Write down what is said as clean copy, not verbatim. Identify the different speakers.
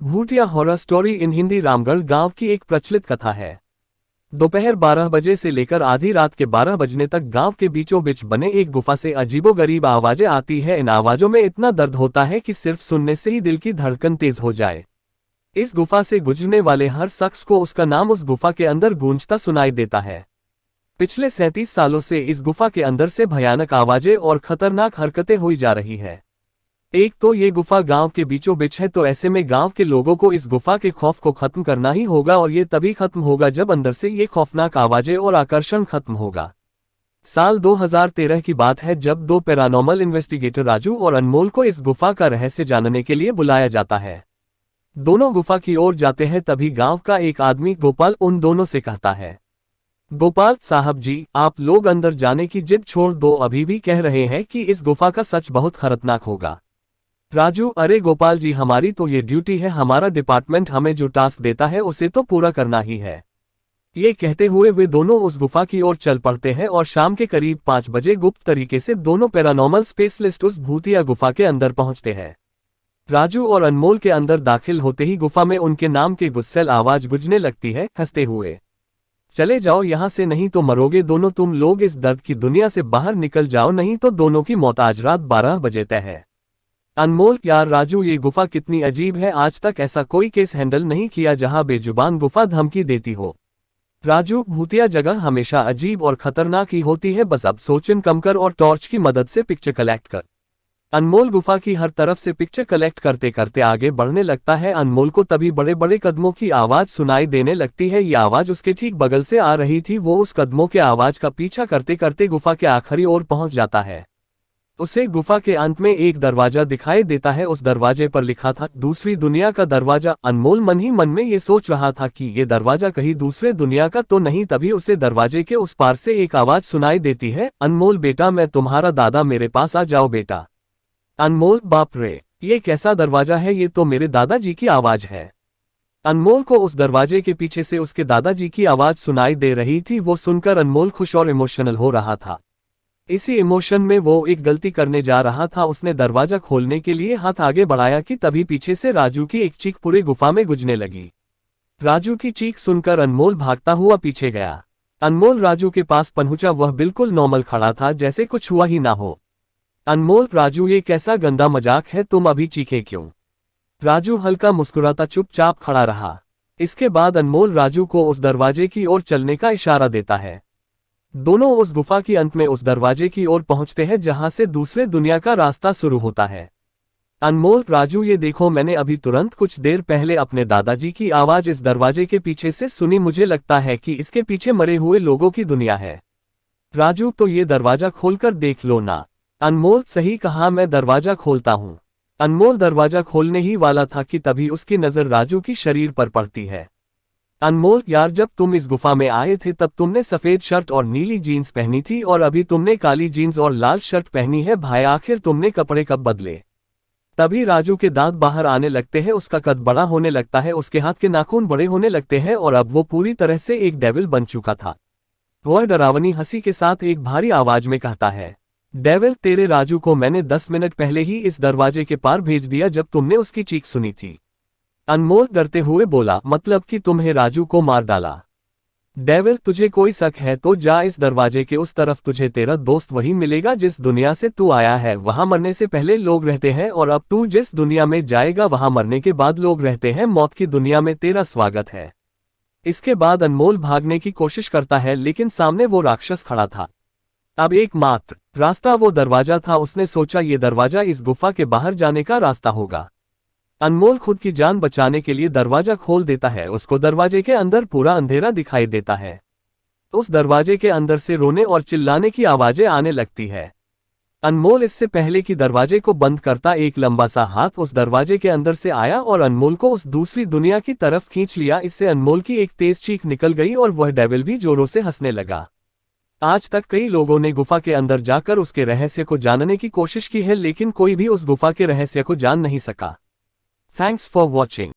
Speaker 1: भूतिया horror story in Hindi. Ramgarh गांव की एक प्रचलित कथा है। दोपहर 12 बजे से लेकर आधी रात के 12 बजने तक गांव के बीचों बीच बने एक गुफा से अजीबोगरीब आवाजें आती है। इन आवाजों में इतना दर्द होता है कि सिर्फ सुनने से ही दिल की धड़कन तेज हो जाए। इस गुफा से गुजरने वाले हर शख्स को उसका नाम उस गुफा के अंदर गूंजता सुनाई देता है। पिछले 37 सालों से इस गुफा के अंदर से भयानक आवाजें और खतरनाक हरकतें हुई जा रही है। एक तो ये गुफा गांव के बीचों बीच है, तो ऐसे में गांव के लोगों को इस गुफा के खौफ को खत्म करना ही होगा, और ये तभी खत्म होगा जब अंदर से ये खौफनाक आवाजें और आकर्षण खत्म होगा। साल 2013 की बात है, जब दो पैरानॉर्मल इन्वेस्टिगेटर राजू और अनमोल को इस गुफा का रहस्य जानने के लिए बुलाया जाता है। दोनों गुफा की ओर जाते हैं, तभी गांव का एक आदमी गोपाल उन दोनों से कहता है, गोपाल साहब जी, आप लोग अंदर जाने की जिद छोड़ दो, अभी भी कह रहे हैं कि इस गुफा का सच बहुत खतरनाक होगा। राजू, अरे गोपाल जी, हमारी तो ये ड्यूटी है, हमारा डिपार्टमेंट हमें जो टास्क देता है उसे तो पूरा करना ही है। ये कहते हुए वे दोनों उस गुफा की ओर चल पड़ते हैं और शाम के करीब 5 बजे गुप्त तरीके से दोनों पैरानॉर्मल स्पेशलिस्ट उस भूतिया गुफा के अंदर पहुंचते हैं। राजू और अनमोल के अंदर दाखिल होते ही गुफा में उनके नाम की गुस्सैल आवाज गूंजने लगती है, हंसते हुए, चले जाओ यहां से, नहीं तो मरोगे दोनों तुम लोग, इस दर्द की दुनिया से बाहर निकल जाओ, नहीं तो दोनों की मौत आज रात 12 बजे तय है। अनमोल, यार राजू, ये गुफा कितनी अजीब है, आज तक ऐसा कोई केस हैंडल नहीं किया जहां बेजुबान गुफा धमकी देती हो। राजू, भूतिया जगह हमेशा अजीब और खतरनाक ही होती है, बस अब सोचन कम कर और टॉर्च की मदद से पिक्चर कलेक्ट कर। अनमोल गुफा की हर तरफ से पिक्चर कलेक्ट करते करते आगे बढ़ने लगता है। अनमोल को तभी बड़े बड़े कदमों की आवाज सुनाई देने लगती है। ये आवाज उसके ठीक बगल से आ रही थी। वो उस कदमों के आवाज का पीछा करते करते गुफा के आखिरी ओर पहुंच जाता है। उसे गुफा के अंत में एक दरवाजा दिखाई देता है। उस दरवाजे पर लिखा था, दूसरी दुनिया का दरवाजा। अनमोल मन ही मन में ये सोच रहा था कि ये दरवाजा कहीं दूसरे दुनिया का तो नहीं। तभी उसे दरवाजे के उस पार से एक आवाज सुनाई देती है, अनमोल बेटा, मैं तुम्हारा दादा, मेरे पास आ जाओ बेटा। अनमोल, बाप रे, ये कैसा दरवाजा है, ये तो मेरे दादाजी की आवाज है। अनमोल को उस दरवाजे के पीछे से उसके दादाजी की आवाज सुनाई दे रही थी। वो सुनकर अनमोल खुश और इमोशनल हो रहा था। इसी इमोशन में वो एक गलती करने जा रहा था। उसने दरवाजा खोलने के लिए हाथ आगे बढ़ाया कि तभी पीछे से राजू की एक चीख पूरे गुफा में गूंजने लगी। राजू की चीख सुनकर अनमोल भागता हुआ पीछे गया। अनमोल राजू के पास पहुंचा, वह बिल्कुल नॉर्मल खड़ा था, जैसे कुछ हुआ ही ना हो। अनमोल, राजू, ये कैसा गंदा मजाक है, तुम अभी चीखे क्यों? राजू हल्का मुस्कुराता चुपचाप खड़ा रहा। इसके बाद अनमोल राजू को उस दरवाजे की ओर चलने का इशारा देता है। दोनों उस गुफा के अंत में उस दरवाजे की ओर पहुंचते हैं जहां से दूसरे दुनिया का रास्ता शुरू होता है। अनमोल, राजू, ये देखो, मैंने अभी तुरंत कुछ देर पहले अपने दादाजी की आवाज इस दरवाजे के पीछे से सुनी, मुझे लगता है कि इसके पीछे मरे हुए लोगों की दुनिया है। राजू, तो ये दरवाजा खोलकर देख लो ना। अनमोल, सही कहा, मैं दरवाजा खोलता हूँ। अनमोल दरवाजा खोलने ही वाला था कि तभी उसकी नजर राजू की शरीर पर पड़ती है। अनमोल, यार, जब तुम इस गुफा में आए थे तब तुमने सफेद शर्ट और नीली जीन्स पहनी थी, और अभी तुमने काली जीन्स और लाल शर्ट पहनी है। भाई, आखिर तुमने कपड़े कब बदले? तभी राजू के दांत बाहर आने लगते हैं, उसका कद बड़ा होने लगता है, उसके हाथ के नाखून बड़े होने लगते हैं, और अब वो पूरी तरह से एक डेविल बन चुका था। वह डरावनी हंसी के साथ एक भारी आवाज में कहता है, डेविल, तेरे राजू को मैंने 10 मिनट पहले ही इस दरवाजे के पार भेज दिया जब तुमने उसकी चीख सुनी थी। अनमोल डरते हुए बोला, मतलब कि तुम्हें राजू को मार डाला? डेविल, तुझे कोई शक है तो जा इस दरवाजे के उस तरफ, तुझे तेरा दोस्त वही मिलेगा जिस दुनिया से तू आया है। वहां मरने से पहले लोग रहते हैं, और अब तू जिस दुनिया में जाएगा वहां मरने के बाद लोग रहते हैं। मौत की दुनिया में तेरा स्वागत है। इसके बाद अनमोल भागने की कोशिश करता है, लेकिन सामने वो राक्षस खड़ा था। अब एकमात्र रास्ता वो दरवाजा था। उसने सोचा ये दरवाजा इस गुफा के बाहर जाने का रास्ता होगा। अनमोल खुद की जान बचाने के लिए दरवाजा खोल देता है। उसको दरवाजे के अंदर पूरा अंधेरा दिखाई देता है। उस दरवाजे के अंदर से रोने और चिल्लाने की आवाजें आने लगती है। अनमोल इससे पहले कि दरवाजे को बंद करता, एक लंबा सा हाथ उस दरवाजे के अंदर से आया और अनमोल को उस दूसरी दुनिया की तरफ खींच लिया। इससे अनमोल की एक तेज चीख निकल गई और वह डेविल भी जोरों से हंसने लगा। आज तक कई लोगों ने गुफा के अंदर जाकर उसके रहस्य को जानने की कोशिश की है, लेकिन कोई भी उस गुफा के रहस्य को जान नहीं सका। Thanks for watching.